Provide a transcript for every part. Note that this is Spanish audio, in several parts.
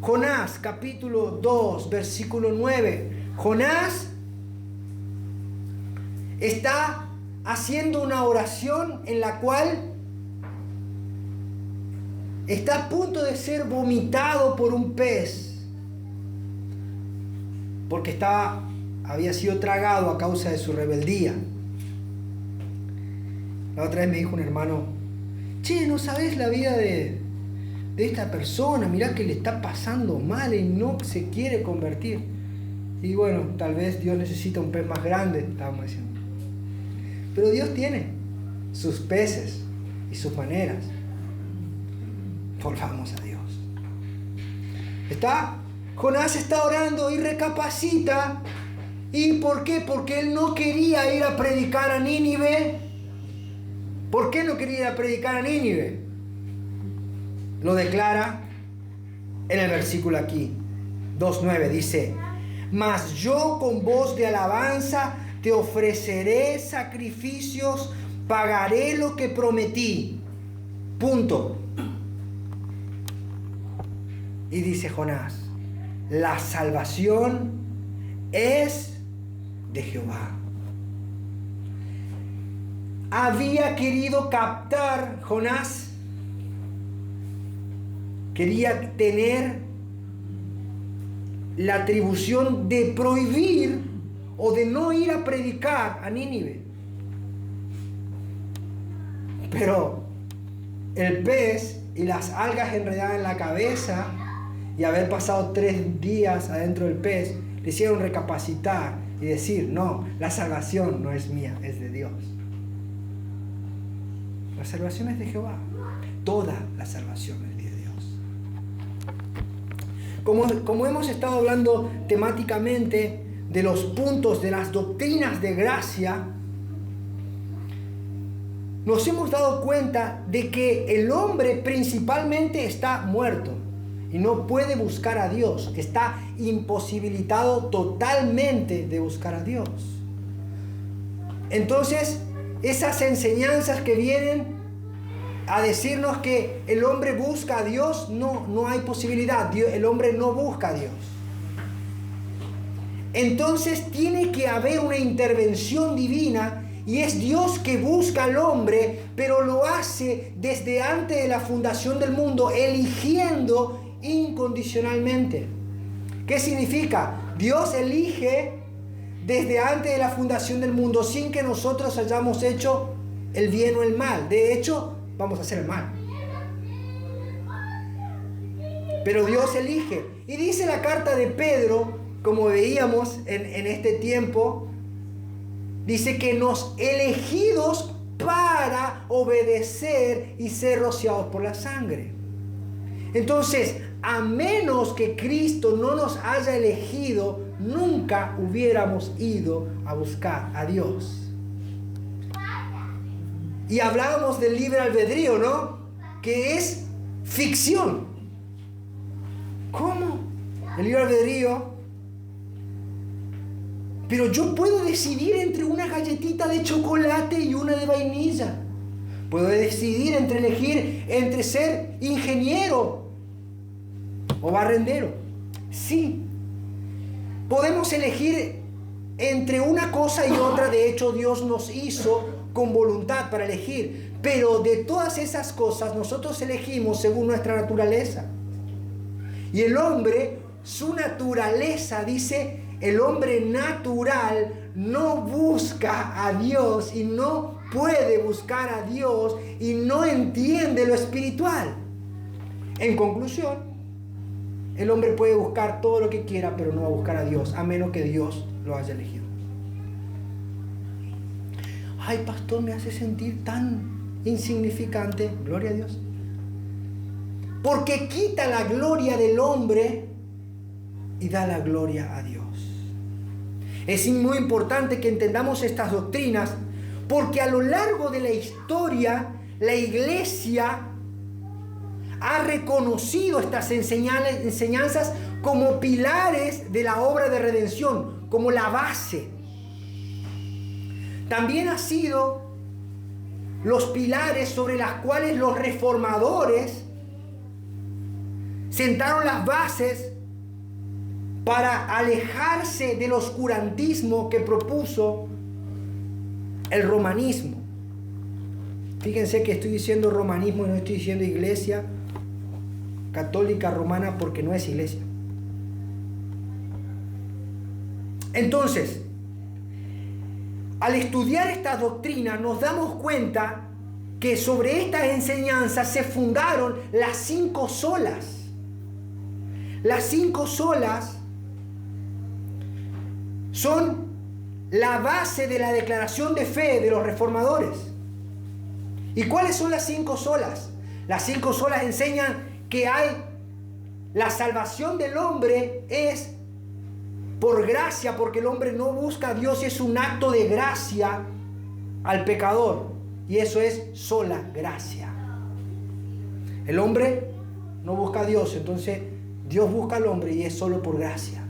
Jonás, capítulo 2, versículo 9. Jonás está haciendo una oración en la cual está a punto de ser vomitado por un pez, porque había sido tragado a causa de su rebeldía. La otra vez me dijo un hermano: che, ¿no sabes la vida de esta persona? Mirá que le está pasando mal y no se quiere convertir. Y bueno, tal vez Dios necesita un pez más grande, estábamos diciendo. Pero Dios tiene sus peces y sus maneras. Volvamos a Dios. Jonás está orando y recapacita. ¿Y por qué? Porque él no quería ir a predicar a Nínive. ¿Por qué no quería ir a predicar a Nínive? Lo declara en el versículo aquí, 2:9, dice: mas yo con voz de alabanza te ofreceré sacrificios, pagaré lo que prometí. Punto. Y dice Jonás: la salvación es de Jehová. Había querido captar Jonás, quería tener la atribución de prohibir o de no ir a predicar a Nínive. Pero el pez y las algas enredadas en la cabeza y haber pasado 3 días adentro del pez le hicieron recapacitar y decir: no, la salvación no es mía, es de Dios. La salvación es de Jehová. Toda la salvación es de Dios. Como hemos estado hablando temáticamente de los puntos de las doctrinas de gracia, nos hemos dado cuenta de que el hombre principalmente está muerto y no puede buscar a Dios. Está imposibilitado totalmente de buscar a Dios. Entonces, esas enseñanzas que vienen a decirnos que el hombre busca a Dios, no hay posibilidad. El hombre no busca a Dios. Entonces tiene que haber una intervención divina, y es Dios que busca al hombre, pero lo hace desde antes de la fundación del mundo, eligiendo incondicionalmente. ¿Qué significa? Dios elige desde antes de la fundación del mundo, sin que nosotros hayamos hecho el bien o el mal. De hecho, vamos a hacer el mal. Pero Dios elige. Y dice la carta de Pedro, como veíamos en este tiempo, dice que nos elegidos para obedecer y ser rociados por la sangre. Entonces, a menos que Cristo no nos haya elegido, nunca hubiéramos ido a buscar a Dios. Y hablábamos del libre albedrío, ¿no? Que es ficción. ¿Cómo? El libre albedrío. Pero yo puedo decidir entre una galletita de chocolate y una de vainilla. Puedo decidir elegir entre ser ingeniero o barrendero. Sí. Podemos elegir entre una cosa y otra. De hecho, Dios nos hizo con voluntad para elegir. Pero de todas esas cosas nosotros elegimos según nuestra naturaleza. Y el hombre, su naturaleza, dice, el hombre natural no busca a Dios y no puede buscar a Dios y no entiende lo espiritual. En conclusión, el hombre puede buscar todo lo que quiera, pero no va a buscar a Dios, a menos que Dios lo haya elegido. Ay, pastor, me hace sentir tan insignificante. Gloria a Dios. Porque quita la gloria del hombre y da la gloria a Dios. Es muy importante que entendamos estas doctrinas, porque a lo largo de la historia, la iglesia ha reconocido estas enseñanzas como pilares de la obra de redención, como la base. También ha sido los pilares sobre los cuales los reformadores sentaron las bases para alejarse del oscurantismo que propuso el romanismo. Fíjense que estoy diciendo romanismo y no estoy diciendo iglesia católica romana, porque no es iglesia. Entonces, al estudiar esta doctrina nos damos cuenta que sobre esta enseñanza se fundaron las 5 solas. Las 5 solas son la base de la declaración de fe de los reformadores. ¿Y cuáles son las 5 solas? Las 5 solas enseñan que la salvación del hombre es por gracia, porque el hombre no busca a Dios y es un acto de gracia al pecador. Y eso es sola gracia. El hombre no busca a Dios, entonces Dios busca al hombre y es solo por gracia.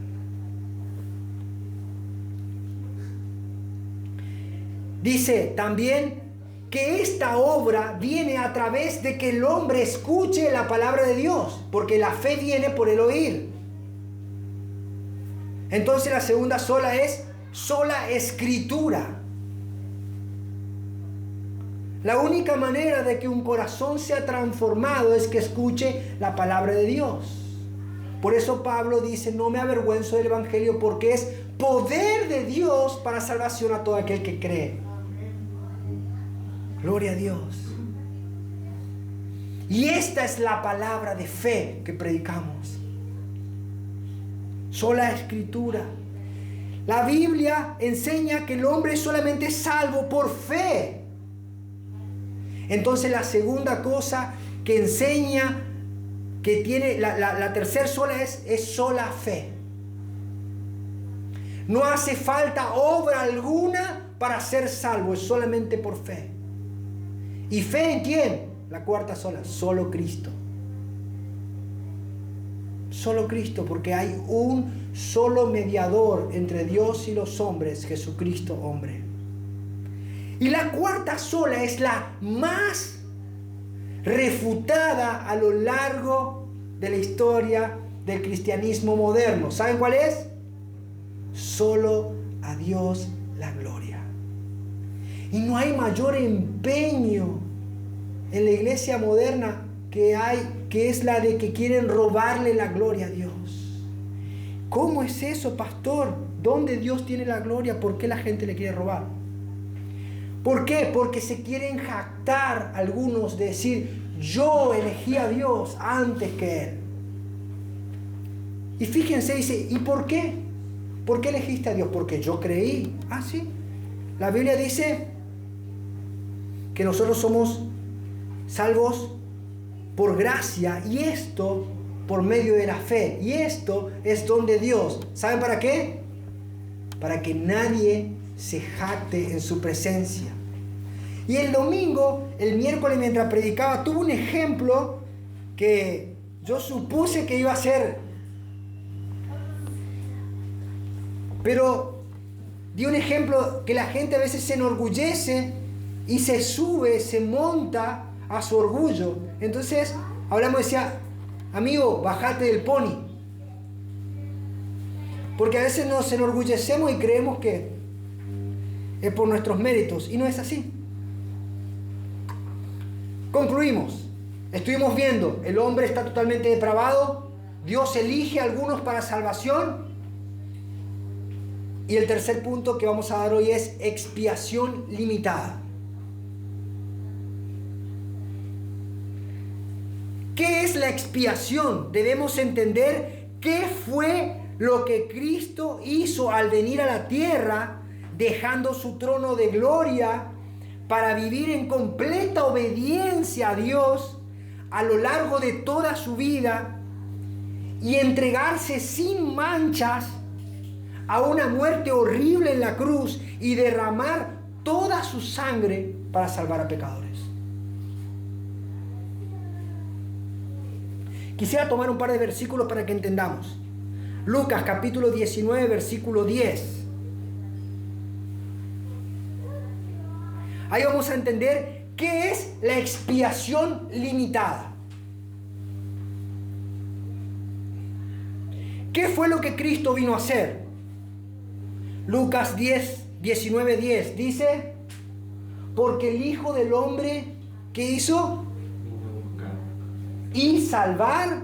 Dice también que esta obra viene a través de que el hombre escuche la palabra de Dios, porque la fe viene por el oír. Entonces la segunda sola es sola escritura. La única manera de que un corazón sea transformado es que escuche la palabra de Dios. Por eso Pablo dice: no me avergüenzo del evangelio, porque es poder de Dios para salvación a todo aquel que cree. Gloria a Dios. Y esta es la palabra de fe que predicamos. Sola escritura. La Biblia enseña que el hombre es solamente salvo por fe. Entonces la segunda cosa que enseña, que tiene la tercera sola es sola fe. No hace falta obra alguna para ser salvo, es solamente por fe. ¿Y fe en quién? La cuarta sola, solo Cristo. Solo Cristo, porque hay un solo mediador entre Dios y los hombres, Jesucristo hombre. Y la cuarta sola es la más refutada a lo largo de la historia del cristianismo moderno. ¿Saben cuál es? Solo a Dios la gloria. Y no hay mayor empeño en la iglesia moderna que es la de que quieren robarle la gloria a Dios. ¿Cómo es eso, pastor? ¿Dónde Dios tiene la gloria? ¿Por qué la gente le quiere robar? ¿Por qué? Porque se quieren jactar algunos de decir: yo elegí a Dios antes que Él. Y fíjense, dice: ¿y por qué? ¿Por qué elegiste a Dios? Porque yo creí. Ah, sí. La Biblia dice que nosotros somos salvos por gracia, y esto por medio de la fe. Y esto es don de Dios. ¿Saben para qué? Para que nadie se jacte en su presencia. Y el miércoles mientras predicaba, tuve un ejemplo que yo supuse que iba a ser, pero di un ejemplo que la gente a veces se enorgullece y se sube, se monta a su orgullo. Entonces hablamos, decía: amigo, bájate del pony. Porque a veces nos enorgullecemos y creemos que es por nuestros méritos, y no es así. Concluimos. Estuvimos viendo: el hombre está totalmente depravado, Dios elige a algunos para salvación. Y el tercer punto que vamos a dar hoy es expiación limitada. ¿Qué es la expiación? Debemos entender qué fue lo que Cristo hizo al venir a la tierra, dejando su trono de gloria para vivir en completa obediencia a Dios a lo largo de toda su vida y entregarse sin manchas a una muerte horrible en la cruz y derramar toda su sangre para salvar a pecadores. Quisiera tomar un par de versículos para que entendamos. Lucas capítulo 19, versículo 10. Ahí vamos a entender qué es la expiación limitada. ¿Qué fue lo que Cristo vino a hacer? Lucas 19:10 dice, porque el Hijo del Hombre, ¿qué hizo? Y salvar.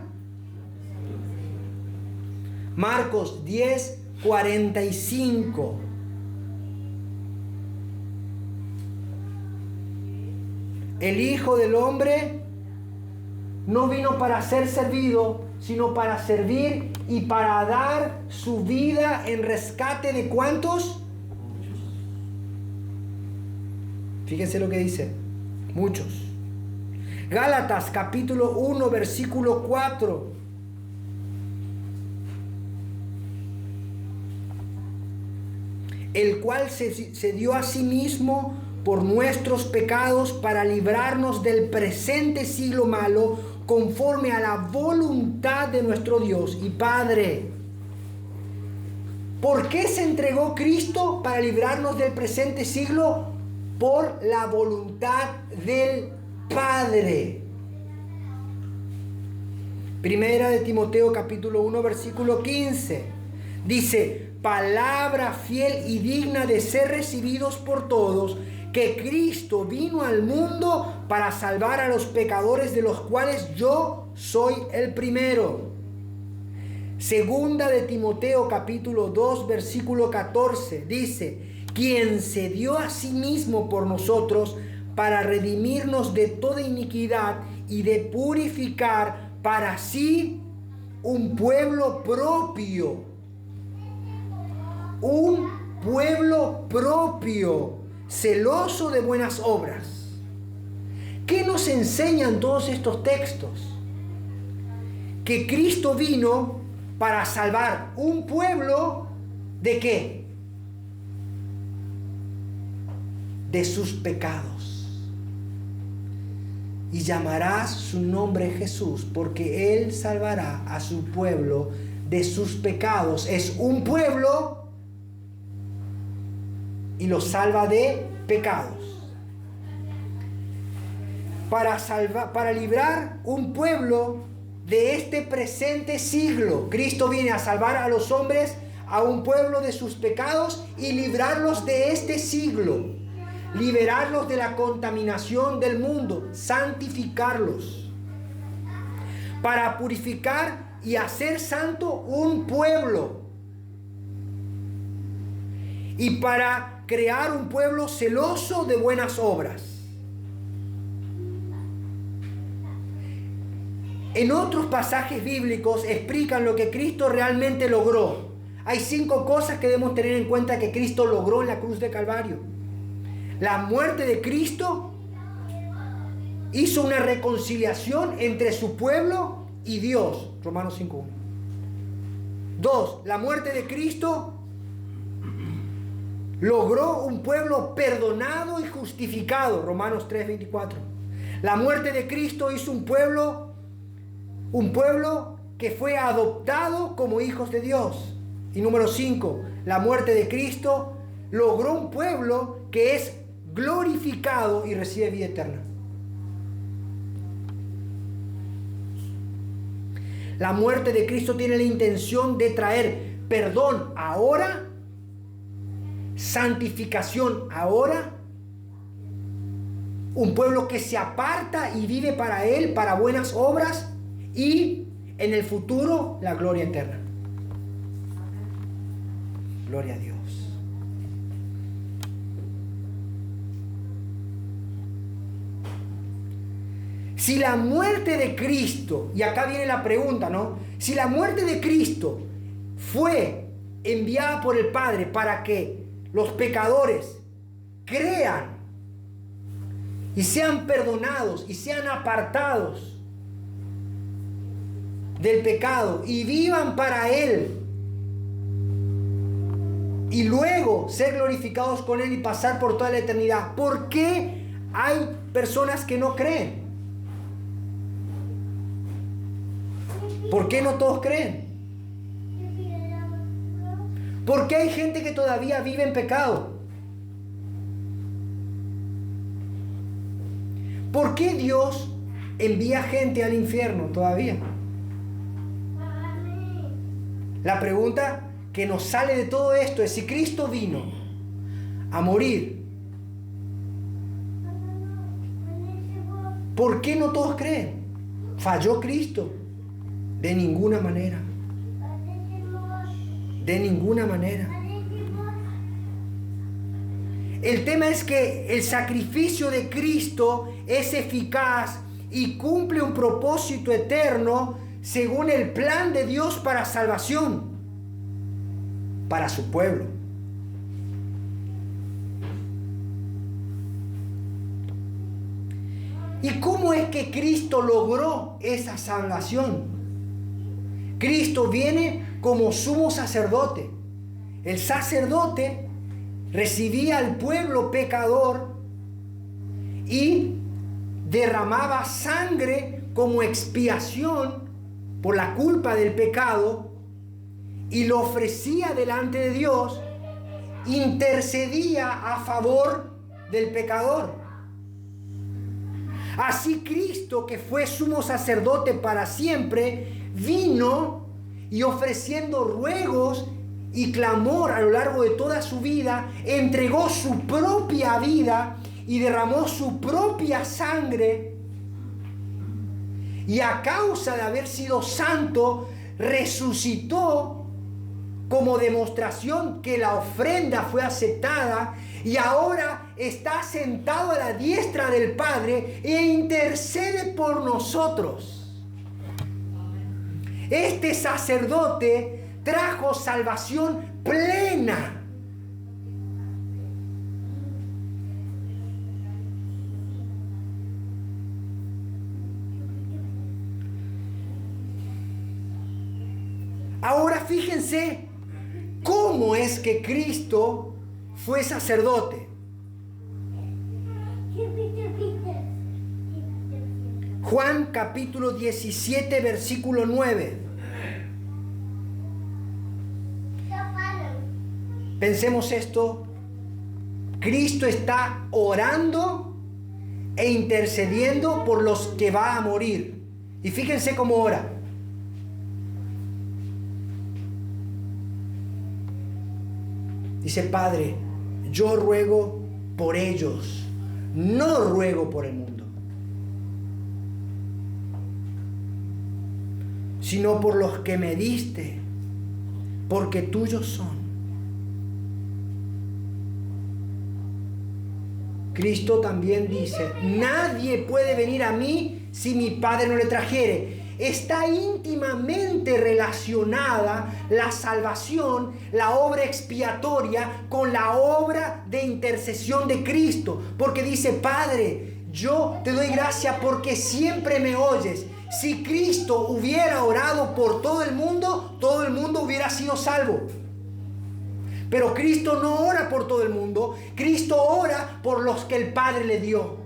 Marcos 10:45. El Hijo del Hombre no vino para ser servido, sino para servir y para dar su vida en rescate de ¿cuántos? Fíjense lo que dice. Muchos. Gálatas capítulo 1 versículo 4. El cual se dio a sí mismo por nuestros pecados para librarnos del presente siglo malo, conforme a la voluntad de nuestro Dios y Padre. ¿Por qué se entregó Cristo para librarnos del presente siglo? Por la voluntad del Padre. Primera de Timoteo capítulo 1 versículo 15. Dice, palabra fiel y digna de ser recibidos por todos, que Cristo vino al mundo para salvar a los pecadores, de los cuales yo soy el primero. Segunda de Timoteo capítulo 2 versículo 14 dice, quien se dio a sí mismo por nosotros para redimirnos de toda iniquidad y de purificar para sí un pueblo propio. Un pueblo propio, celoso de buenas obras. ¿Qué nos enseñan todos estos textos? Que Cristo vino para salvar un pueblo ¿de qué? De sus pecados. Y llamarás su nombre Jesús, porque Él salvará a su pueblo de sus pecados. Es un pueblo y lo salva de pecados. Para librar un pueblo de este presente siglo. Cristo viene a salvar a los hombres, a un pueblo de sus pecados y librarlos de este siglo. Liberarlos de la contaminación del mundo, santificarlos. Para purificar y hacer santo un pueblo. Y para crear un pueblo celoso de buenas obras. En otros pasajes bíblicos explican lo que Cristo realmente logró. Hay 5 cosas que debemos tener en cuenta que Cristo logró en la cruz de Calvario. La muerte de Cristo hizo una reconciliación entre su pueblo y Dios. Romanos 5:1. 2. La muerte de Cristo logró un pueblo perdonado y justificado. Romanos 3:24. La muerte de Cristo hizo un pueblo que fue adoptado como hijos de Dios. Y número 5. La muerte de Cristo logró un pueblo que es glorificado y recibe vida eterna. La muerte de Cristo tiene la intención de traer perdón ahora, santificación ahora, un pueblo que se aparta y vive para Él, para buenas obras, y en el futuro la gloria eterna. Gloria a Dios. Si la muerte de Cristo, y acá viene la pregunta, ¿no? Si la muerte de Cristo fue enviada por el Padre para que los pecadores crean y sean perdonados y sean apartados del pecado y vivan para Él, y luego ser glorificados con Él y pasar por toda la eternidad, ¿por qué hay personas que no creen? ¿Por qué no todos creen? ¿Por qué hay gente que todavía vive en pecado? ¿Por qué Dios envía gente al infierno todavía? La pregunta que nos sale de todo esto es: si Cristo vino a morir, ¿por qué no todos creen? ¿Falló Cristo? De ninguna manera. De ninguna manera. El tema es que el sacrificio de Cristo es eficaz y cumple un propósito eterno según el plan de Dios para salvación, para su pueblo. ¿Y cómo es que Cristo logró esa salvación? Cristo viene como sumo sacerdote. El sacerdote recibía al pueblo pecador y derramaba sangre como expiación por la culpa del pecado y lo ofrecía delante de Dios, intercedía a favor del pecador. Así Cristo, que fue sumo sacerdote para siempre, vino y ofreciendo ruegos y clamor a lo largo de toda su vida, entregó su propia vida y derramó su propia sangre, y a causa de haber sido santo, resucitó como demostración que la ofrenda fue aceptada, y ahora está sentado a la diestra del Padre e intercede por nosotros. Este sacerdote trajo salvación plena. Ahora fíjense cómo es que Cristo fue sacerdote. Juan capítulo 17, versículo 9. Pensemos esto. Cristo está orando e intercediendo por los que va a morir. Y fíjense cómo ora. Dice: Padre, yo ruego por ellos, no ruego por el mundo, sino por los que me diste, porque tuyos son. Cristo también dice: nadie puede venir a mí si mi Padre no le trajere. Está íntimamente relacionada la salvación, la obra expiatoria, con la obra de intercesión de Cristo. Porque dice: Padre, yo te doy gracias porque siempre me oyes. Si Cristo hubiera orado por todo el mundo hubiera sido salvo. Pero Cristo no ora por todo el mundo. Cristo ora por los que el Padre le dio.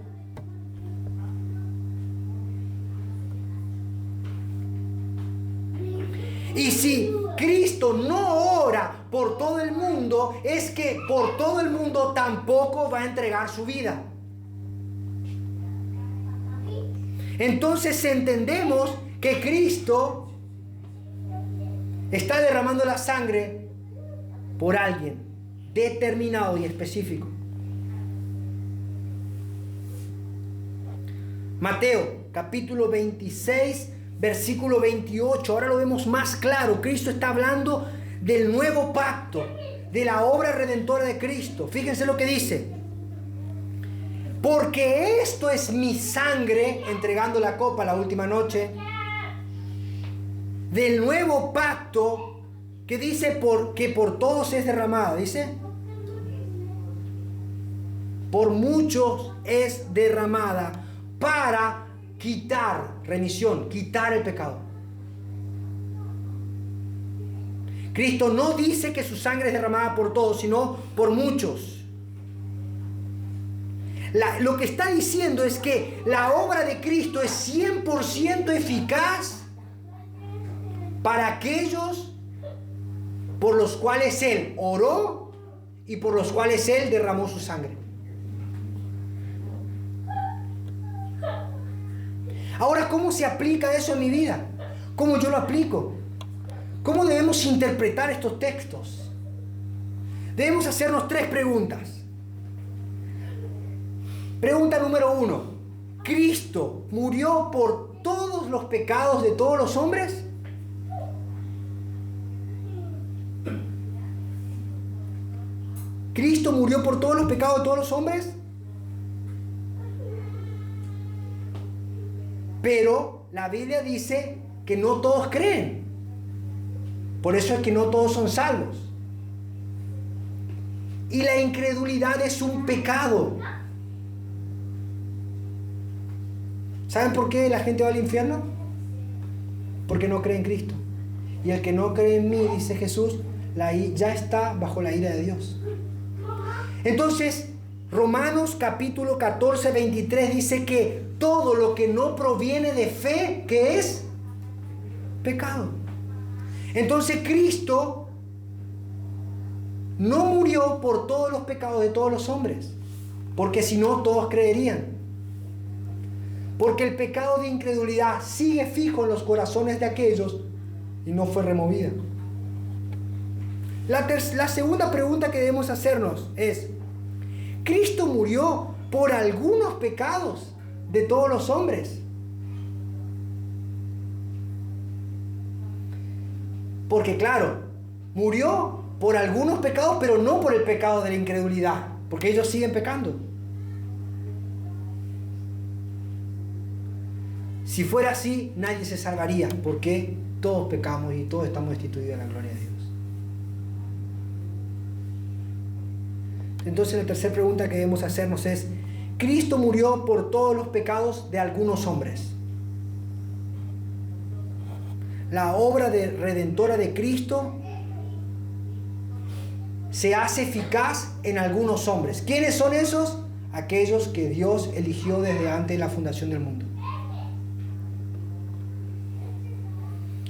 Y si Cristo no ora por todo el mundo, es que por todo el mundo tampoco va a entregar su vida. Entonces entendemos que Cristo está derramando la sangre por alguien determinado y específico. Mateo capítulo 26, versículo 28, ahora lo vemos más claro. Cristo está hablando del nuevo pacto, de la obra redentora de Cristo. Fíjense lo que dice: porque esto es mi sangre, entregando la copa la última noche, del nuevo pacto, que dice que por todos es derramada. Dice: por muchos es derramada para quitar, remisión, quitar el pecado. Cristo no dice que su sangre es derramada por todos, sino por muchos. Lo que está diciendo es que la obra de Cristo es 100% eficaz para aquellos por los cuales Él oró y por los cuales Él derramó su sangre. Ahora, ¿cómo se aplica eso en mi vida? ¿Cómo yo lo aplico? ¿Cómo debemos interpretar estos textos? Debemos hacernos 3 preguntas. Pregunta número 1. ¿Cristo murió por todos los pecados de todos los hombres? ¿Cristo murió por todos los pecados de todos los hombres? Pero la Biblia dice que no todos creen. Por eso es que no todos son salvos. Y la incredulidad es un pecado. ¿Saben por qué la gente va al infierno? Porque no cree en Cristo. Y el que no cree en mí, dice Jesús, ya está bajo la ira de Dios. Entonces, Romanos capítulo 14, 23 dice que todo lo que no proviene de fe, ¿qué es? Pecado. Entonces Cristo no murió por todos los pecados de todos los hombres, porque si no todos creerían. Porque el pecado de incredulidad sigue fijo en los corazones de aquellos y no fue removida. La segunda pregunta que debemos hacernos es: ¿Cristo murió por algunos pecados de todos los hombres? Porque claro, murió por algunos pecados, pero no por el pecado de la incredulidad, porque ellos siguen pecando. Si fuera así, nadie se salvaría, porque todos pecamos y todos estamos destituidos de la gloria de Dios. Entonces la tercera pregunta que debemos hacernos es: ¿Cristo murió por todos los pecados de algunos hombres? La obra redentora de Cristo se hace eficaz en algunos hombres. ¿Quiénes son esos? Aquellos que Dios eligió desde antes de la fundación del mundo.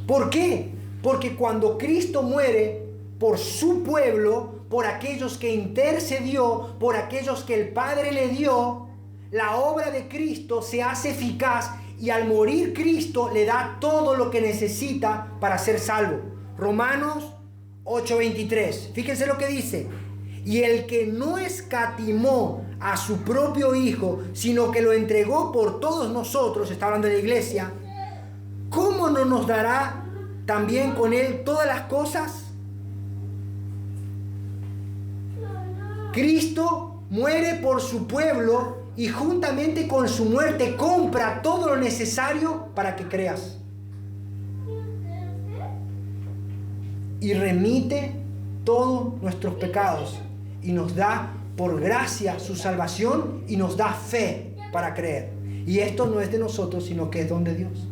¿Por qué? Porque cuando Cristo muere por su pueblo, por aquellos que intercedió, por aquellos que el Padre le dio, la obra de Cristo se hace eficaz y al morir Cristo le da todo lo que necesita para ser salvo. Romanos 8:23. Fíjense lo que dice: y el que no escatimó a su propio Hijo, sino que lo entregó por todos nosotros, está hablando de la iglesia, ¿cómo no nos dará también con Él todas las cosas? Cristo muere por su pueblo y juntamente con su muerte compra todo lo necesario para que creas. Y remite todos nuestros pecados y nos da por gracia su salvación y nos da fe para creer. Y esto no es de nosotros, sino que es don de Dios.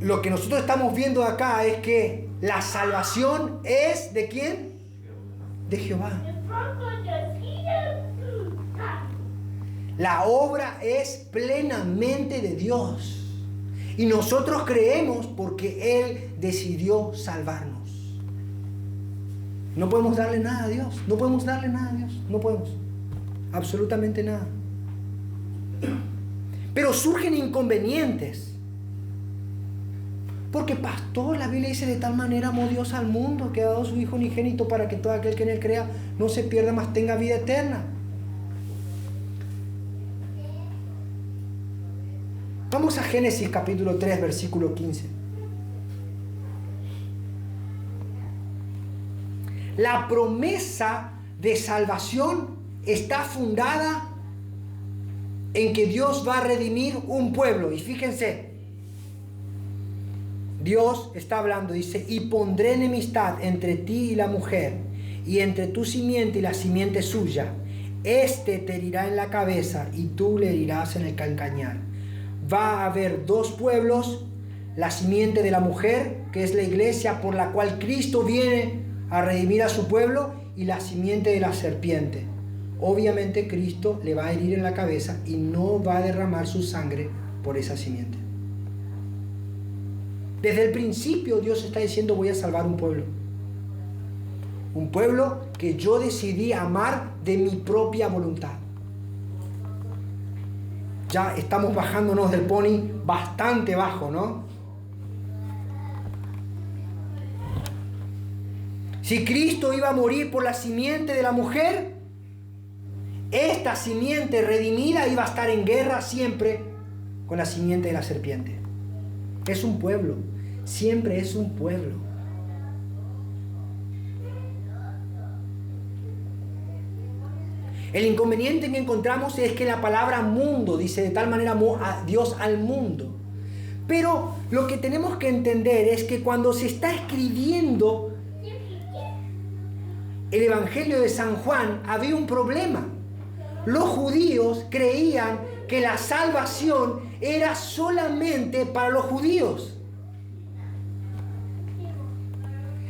Lo que nosotros estamos viendo acá es que la salvación es ¿de quién? De Jehová. La obra es plenamente de Dios. Y nosotros creemos porque Él decidió salvarnos. No podemos darle nada a Dios. No podemos darle nada a Dios. No podemos. Absolutamente nada. Pero surgen inconvenientes. Porque pastor, la Biblia dice: de tal manera amó Dios al mundo que ha dado a su Hijo unigénito para que todo aquel que en Él crea no se pierda, mas tenga vida eterna. Vamos a Génesis capítulo 3, versículo 15. La promesa de salvación está fundada en que Dios va a redimir un pueblo. Y fíjense, Dios está hablando, dice: y pondré enemistad entre ti y la mujer, y entre tu simiente y la simiente suya. Este te herirá en la cabeza y tú le herirás en el calcañar. Va a haber dos pueblos: la simiente de la mujer, que es la iglesia por la cual Cristo viene a redimir a su pueblo, y la simiente de la serpiente. Obviamente Cristo le va a herir en la cabeza y no va a derramar su sangre por esa simiente. Desde el principio Dios está diciendo: voy a salvar un pueblo. Un pueblo que yo decidí amar de mi propia voluntad. Ya estamos bajándonos del pony bastante bajo, ¿no? Si Cristo iba a morir por la simiente de la mujer, esta simiente redimida iba a estar en guerra siempre con la simiente de la serpiente. Es un pueblo, siempre es un pueblo. El inconveniente que encontramos es que la palabra mundo dice: de tal manera amó a Dios al mundo. Pero lo que tenemos que entender es que cuando se está escribiendo el Evangelio de San Juan, había un problema. Los judíos creían que la salvación era solamente para los judíos.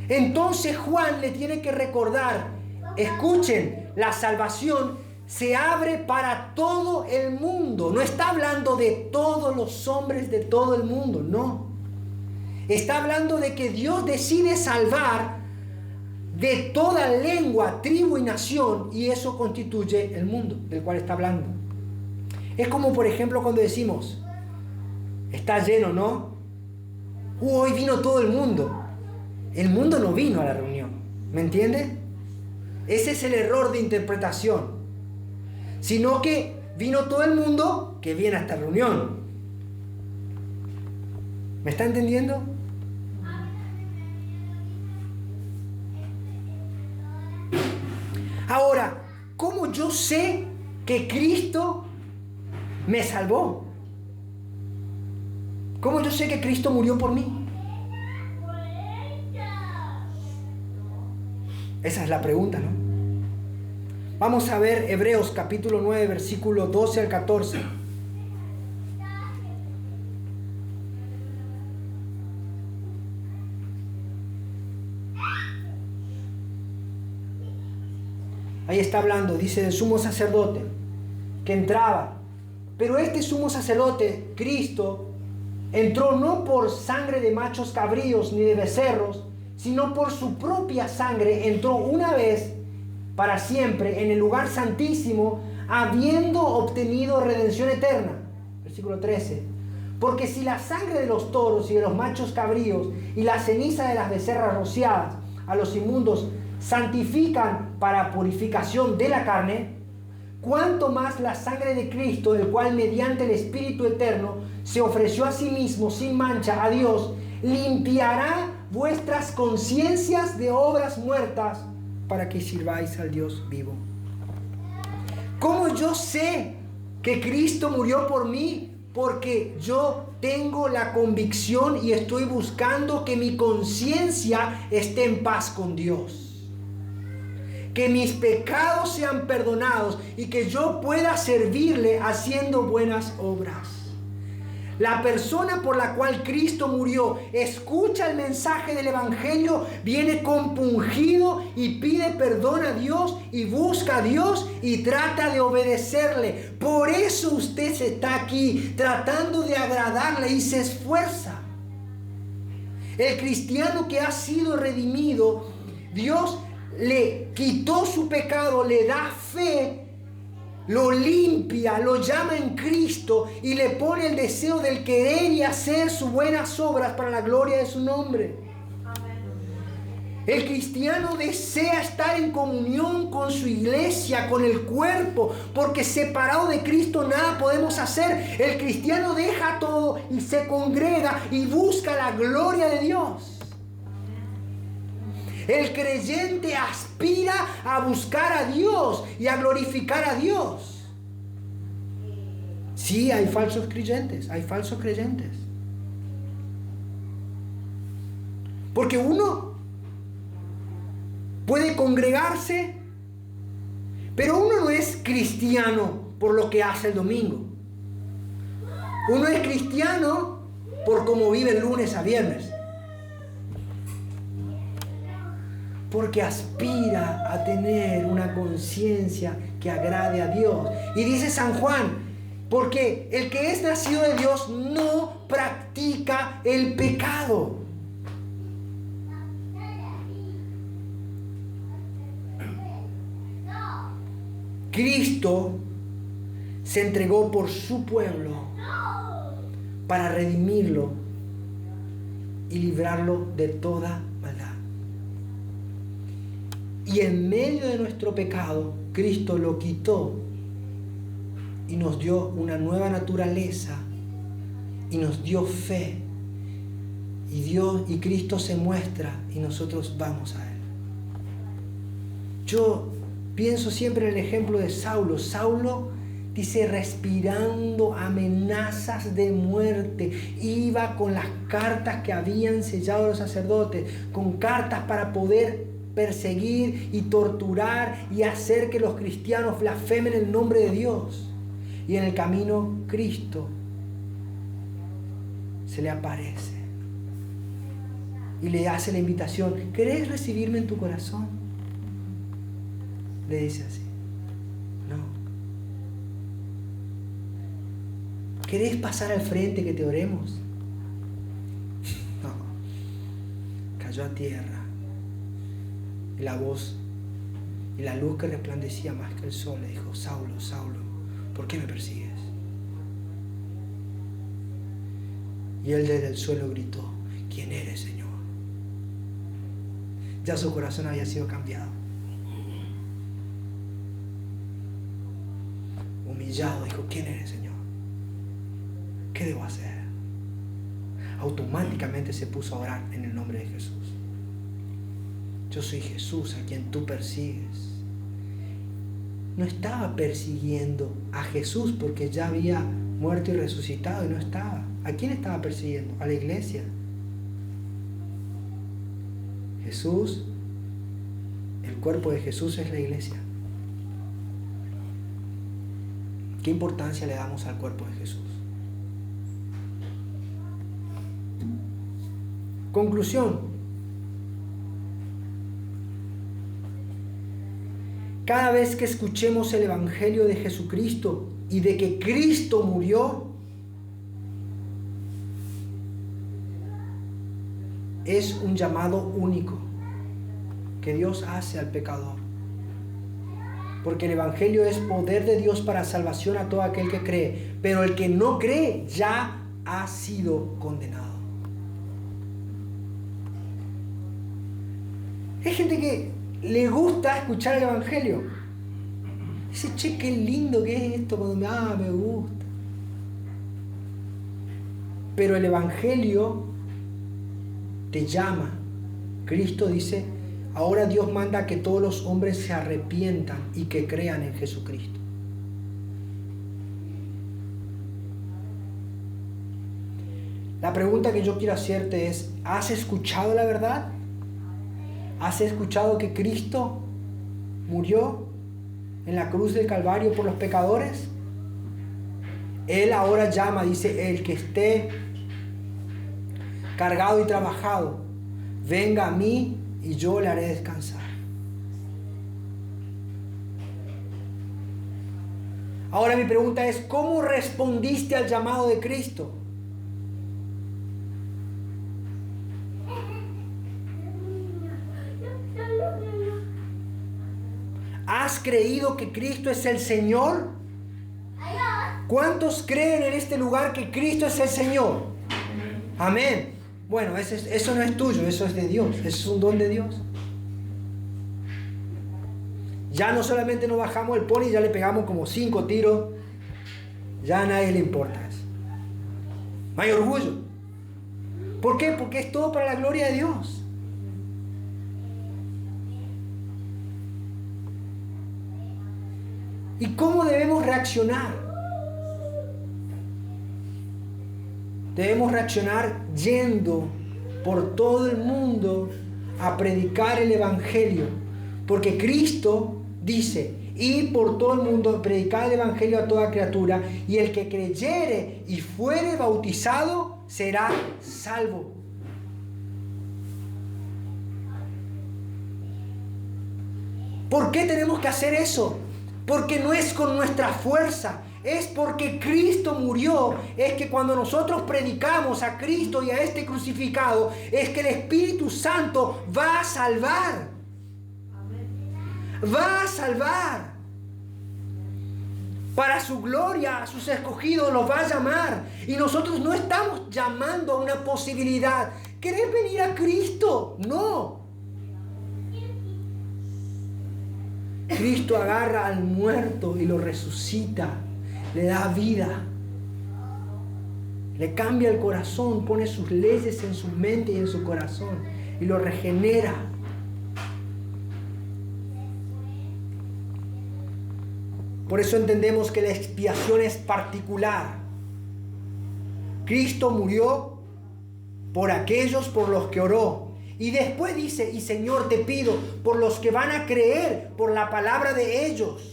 Entonces Juan le tiene que recordar: escuchen, la salvación se abre para todo el mundo. No está hablando de todos los hombres de todo el mundo, no. Está hablando de que Dios decide salvar de toda lengua, tribu y nación, y eso constituye el mundo del cual está hablando. Es como, por ejemplo, cuando decimos: está lleno, ¿no? Hoy vino todo el mundo. El mundo no vino a la reunión, ¿me entiende? Ese es el error de interpretación. Sino que vino todo el mundo que viene a esta reunión. ¿Me está entendiendo? Ahora, ¿cómo yo sé que Cristo me salvó? ¿Cómo yo sé que Cristo murió por mí? Esa es la pregunta, ¿no? Vamos a ver Hebreos capítulo 9, versículo 12 al 14. Ahí está hablando, dice, del sumo sacerdote que entraba. Pero este sumo sacerdote, Cristo, entró no por sangre de machos cabríos ni de becerros, sino por su propia sangre. Entró una vez para siempre en el lugar santísimo, habiendo obtenido redención eterna. Versículo 13. Porque si la sangre de los toros y de los machos cabríos y la ceniza de las becerras rociadas a los inmundos santifican para purificación de la carne, cuánto más la sangre de Cristo, el cual mediante el Espíritu Eterno se ofreció a sí mismo sin mancha a Dios, limpiará vuestras conciencias de obras muertas para que sirváis al Dios vivo. ¿Cómo yo sé que Cristo murió por mí? Porque yo tengo la convicción y estoy buscando que mi conciencia esté en paz con Dios. Que mis pecados sean perdonados y que yo pueda servirle haciendo buenas obras. La persona por la cual Cristo murió escucha el mensaje del Evangelio, viene compungido y pide perdón a Dios y busca a Dios y trata de obedecerle. Por eso usted está aquí tratando de agradarle y se esfuerza. El cristiano que ha sido redimido, Dios le quitó su pecado, le da fe, lo limpia, lo llama en Cristo y le pone el deseo del querer y hacer sus buenas obras para la gloria de su nombre. Amén. El cristiano desea estar en comunión con su iglesia, con el cuerpo, porque separado de Cristo nada podemos hacer. El cristiano deja todo y se congrega y busca la gloria de Dios. El creyente aspira a buscar a Dios y a glorificar a Dios. Sí, hay falsos creyentes, hay falsos creyentes. Porque uno puede congregarse, pero uno no es cristiano por lo que hace el domingo. Uno es cristiano por cómo vive el lunes a viernes. Porque aspira a tener una conciencia que agrade a Dios. Y dice San Juan, porque el que es nacido de Dios no practica el pecado. Cristo se entregó por su pueblo para redimirlo y librarlo de toda maldad. Y en medio de nuestro pecado, Cristo lo quitó y nos dio una nueva naturaleza y nos dio fe. Y Cristo se muestra y nosotros vamos a Él. Yo pienso siempre en el ejemplo de Saulo. Saulo, dice, respirando amenazas de muerte, iba con las cartas que habían sellado los sacerdotes, con cartas para poder perseguir y torturar y hacer que los cristianos blasfemen el nombre de Dios. Y en el camino Cristo se le aparece y le hace la invitación: ¿querés recibirme en tu corazón? Le dice así. No. ¿Querés pasar al frente que te oremos? No. Cayó a tierra. Y la voz y la luz que resplandecía más que el sol le dijo: Saulo, Saulo, ¿por qué me persigues? Y él desde el suelo gritó: ¿quién eres, Señor? Ya su corazón había sido cambiado. Humillado dijo: ¿quién eres, Señor? ¿Qué debo hacer? Automáticamente se puso a orar en el nombre de Jesús. Yo soy Jesús a quien tú persigues. No estaba persiguiendo a Jesús porque ya había muerto y resucitado, y no estaba. ¿A quién estaba persiguiendo? A la iglesia. Jesús, el cuerpo de Jesús es la iglesia. ¿Qué importancia le damos al cuerpo de Jesús? Conclusión. Cada vez que escuchemos el Evangelio de Jesucristo y de que Cristo murió, es un llamado único que Dios hace al pecador. Porque el Evangelio es poder de Dios para salvación a todo aquel que cree. Pero el que no cree ya ha sido condenado. Hay gente que le gusta escuchar el Evangelio. Dice: che, qué lindo que es esto cuando me gusta. Pero el Evangelio te llama. Cristo dice: ahora Dios manda que todos los hombres se arrepientan y que crean en Jesucristo. La pregunta que yo quiero hacerte es: ¿has escuchado la verdad? ¿Has escuchado que Cristo murió en la cruz del Calvario por los pecadores? Él ahora llama, dice: el que esté cargado y trabajado, venga a mí y yo le haré descansar. Ahora mi pregunta es: ¿cómo respondiste al llamado de Cristo? ¿Has creído que Cristo es el Señor? ¿Cuántos creen en este lugar que Cristo es el Señor? Amén. Bueno, eso no es tuyo, eso es de Dios, eso es un don de Dios. Ya no solamente nos bajamos el pony y ya le pegamos como 5 tiros, ya a nadie le importa eso. No hay orgullo. ¿Por qué? Porque es todo para la gloria de Dios. ¿Y cómo debemos reaccionar? Debemos reaccionar yendo por todo el mundo a predicar el Evangelio. Porque Cristo dice: id por todo el mundo a predicar el Evangelio a toda criatura, y el que creyere y fuere bautizado será salvo. ¿Por qué tenemos que hacer eso? Porque no es con nuestra fuerza, es porque Cristo murió. Es que cuando nosotros predicamos a Cristo y a este crucificado, es que el Espíritu Santo va a salvar. Va a salvar. Para su gloria, a sus escogidos los va a llamar. Y nosotros no estamos llamando a una posibilidad. ¿Querés venir a Cristo? No. Cristo agarra al muerto y lo resucita. Le da vida. Le cambia el corazón, pone sus leyes en su mente y en su corazón. Y lo regenera. Por eso entendemos que la expiación es particular. Cristo murió por aquellos por los que oró. Y después dice, y Señor, te pido por los que van a creer por la palabra de ellos.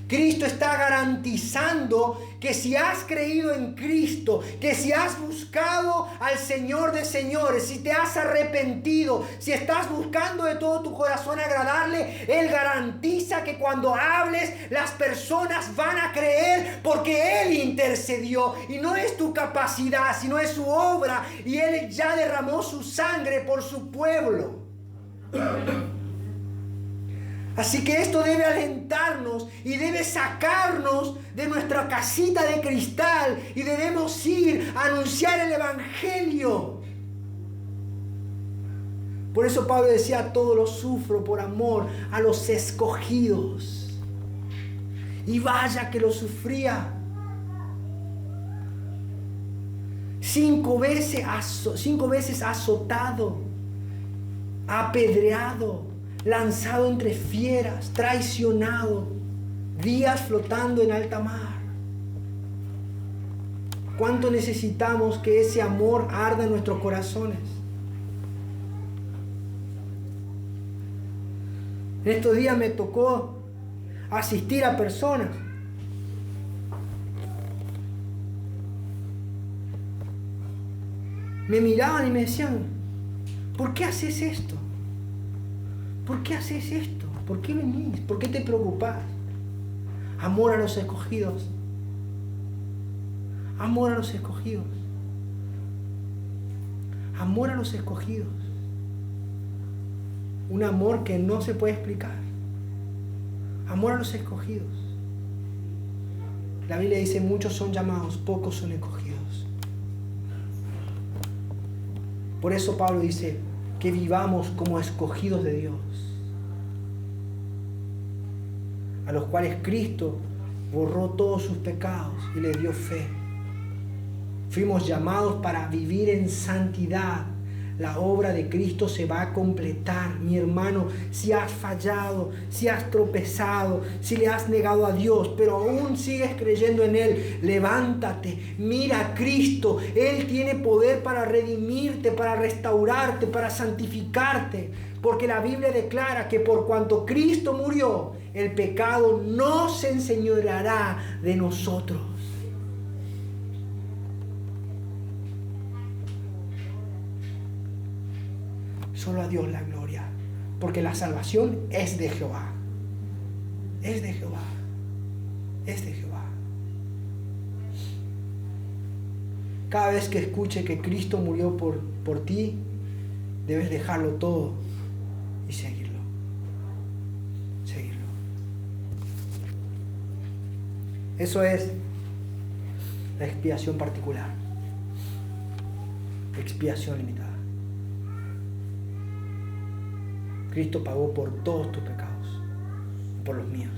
Cristo está garantizando que si has creído en Cristo, que si has buscado al Señor de señores, si te has arrepentido, si estás buscando de todo tu corazón agradarle, Él garantiza que cuando hables las personas van a creer porque Él intercedió. Y no es tu capacidad, sino es su obra. Y Él ya derramó su sangre por su pueblo. Así que esto debe alentarnos y debe sacarnos de nuestra casita de cristal y debemos ir a anunciar el Evangelio. Por eso Pablo decía, todo lo sufro por amor a los escogidos. Y vaya que lo sufría. 5 veces azotado, apedreado, lanzado entre fieras, traicionado, días flotando en alta mar. ¿Cuánto necesitamos que ese amor arda en nuestros corazones? En estos días me tocó asistir a personas me miraban y me decían, ¿por qué haces esto? ¿Por qué haces esto? ¿Por qué venís? ¿Por qué te preocupás? Amor a los escogidos. Amor a los escogidos. Amor a los escogidos. Un amor que no se puede explicar. Amor a los escogidos. La Biblia dice, muchos son llamados, pocos son escogidos. Por eso Pablo dice que vivamos como escogidos de Dios, a los cuales Cristo borró todos sus pecados y les dio fe. Fuimos llamados para vivir en santidad. La obra de Cristo se va a completar. Mi hermano, si has fallado, si has tropezado, si le has negado a Dios, pero aún sigues creyendo en Él, levántate, mira a Cristo. Él tiene poder para redimirte, para restaurarte, para santificarte. Porque la Biblia declara que por cuanto Cristo murió, el pecado no se enseñoreará de nosotros. Solo a Dios la gloria, porque la salvación es de Jehová. Es de Jehová. Es de Jehová. Cada vez que escuche que Cristo murió por ti, debes dejarlo todo y seguirlo. Seguirlo. Eso es la expiación particular. Expiación limitada. Cristo pagó por todos tus pecados, por los míos.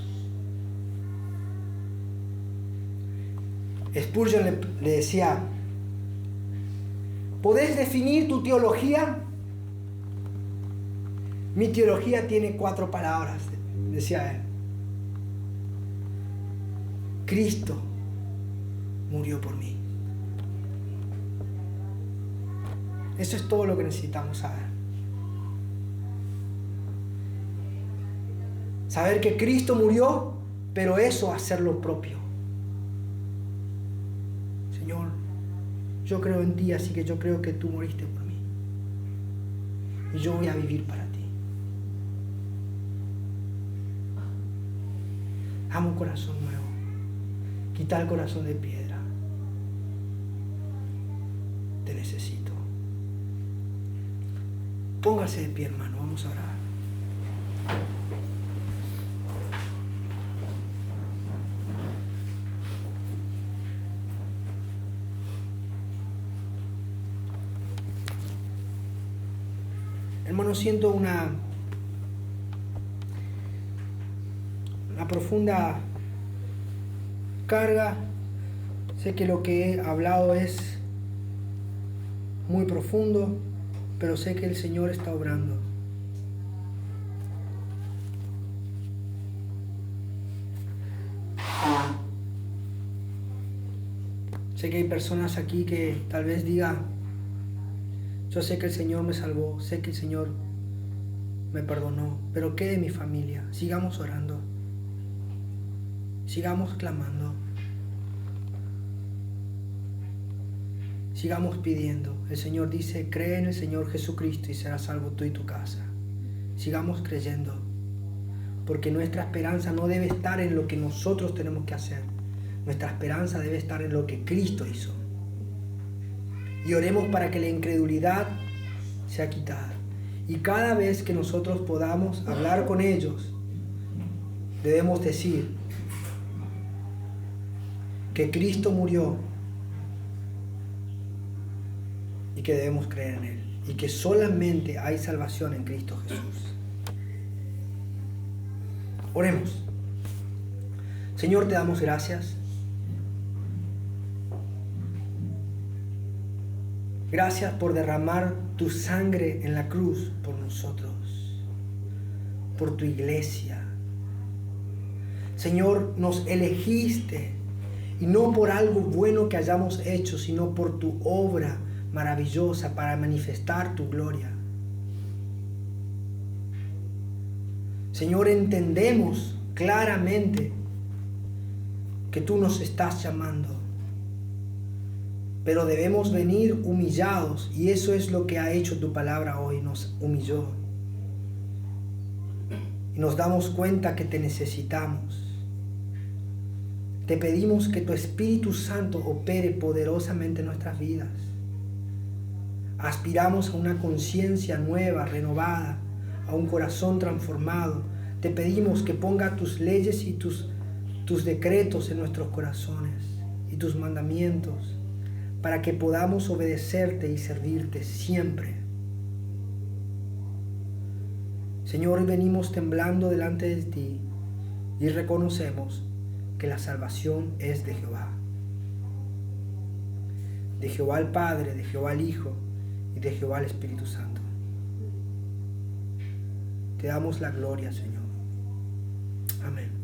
Spurgeon le decía, ¿podés definir tu teología? Mi teología tiene 4 palabras, decía él. Cristo murió por mí. Eso es todo lo que necesitamos saber. Saber que Cristo murió, pero eso hacerlo propio. Señor, yo creo en ti, así que yo creo que tú moriste por mí. Y yo voy a vivir para ti. Dame un corazón nuevo. Quita el corazón de piedra. Te necesito. Póngase de pie, hermano. Vamos a orar. Hermano, siento una profunda carga. Sé que lo que he hablado es muy profundo, pero sé que el Señor está obrando. Sé que hay personas aquí que tal vez digan: yo sé que el Señor me salvó, sé que el Señor me perdonó, pero ¿qué de mi familia? Sigamos orando, sigamos clamando, sigamos pidiendo. El Señor dice: cree en el Señor Jesucristo y serás salvo tú y tu casa. Sigamos creyendo, porque nuestra esperanza no debe estar en lo que nosotros tenemos que hacer. Nuestra esperanza debe estar en lo que Cristo hizo. Y oremos para que la incredulidad sea quitada. Y cada vez que nosotros podamos hablar con ellos, debemos decir que Cristo murió y que debemos creer en Él. Y que solamente hay salvación en Cristo Jesús. Oremos. Señor, te damos gracias. Gracias por derramar tu sangre en la cruz por nosotros, por tu iglesia. Señor, nos elegiste, y no por algo bueno que hayamos hecho, sino por tu obra maravillosa para manifestar tu gloria. Señor, entendemos claramente que tú nos estás llamando, pero debemos venir humillados, y eso es lo que ha hecho tu palabra hoy, nos humilló. Y nos damos cuenta que te necesitamos. Te pedimos que tu Espíritu Santo opere poderosamente en nuestras vidas. Aspiramos a una conciencia nueva, renovada, a un corazón transformado. Te pedimos que ponga tus leyes y tus decretos en nuestros corazones y tus mandamientos, para que podamos obedecerte y servirte siempre. Señor, hoy venimos temblando delante de ti y reconocemos que la salvación es de Jehová. De Jehová el Padre, de Jehová el Hijo y de Jehová el Espíritu Santo. Te damos la gloria, Señor. Amén.